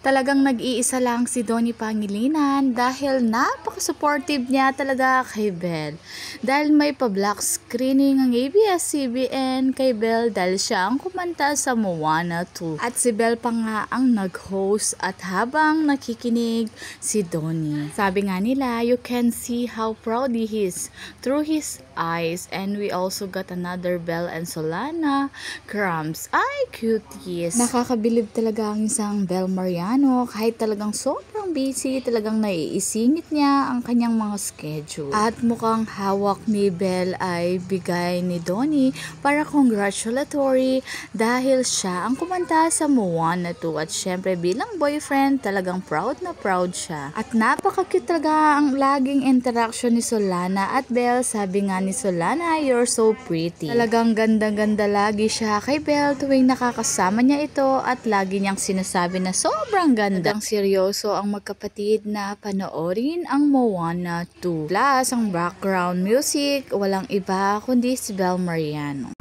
Talagang nag-iisa lang si Donnie Pangilinan dahil napaka-supportive niya talaga kay Belle. Dahil may pa-black screening ang ABS-CBN kay Belle dahil siya ang kumanta sa Moana 2. At si Belle pa nga ang nag-host at habang nakikinig si Donnie. Sabi nga nila, you can see how proud he is through his eyes, and we also got another Belle and Solana crumbs. Ay, cuties! Nakakabilib talaga ang isang Belle Mariano kahit talagang sobrang busy, talagang naiisingit niya ang kanyang mga schedule. At mukhang hawak ni Belle ay bigay ni Donnie para congratulatory dahil siya ang kumanta sa Moana 2 at syempre bilang boyfriend talagang proud na proud siya. At napaka-cute talaga ang laging interaction ni Solana at Belle. Sabi nga ni Solana, you're so pretty. Talagang ganda-ganda lagi siya kay Belle tuwing nakakasama niya ito at lagi niyang sinasabi na sobrang ganda. Ang seryoso ang magkapatid na panoorin ang Moana 2. Plus, ang background music, walang iba kundi si Belle Mariano.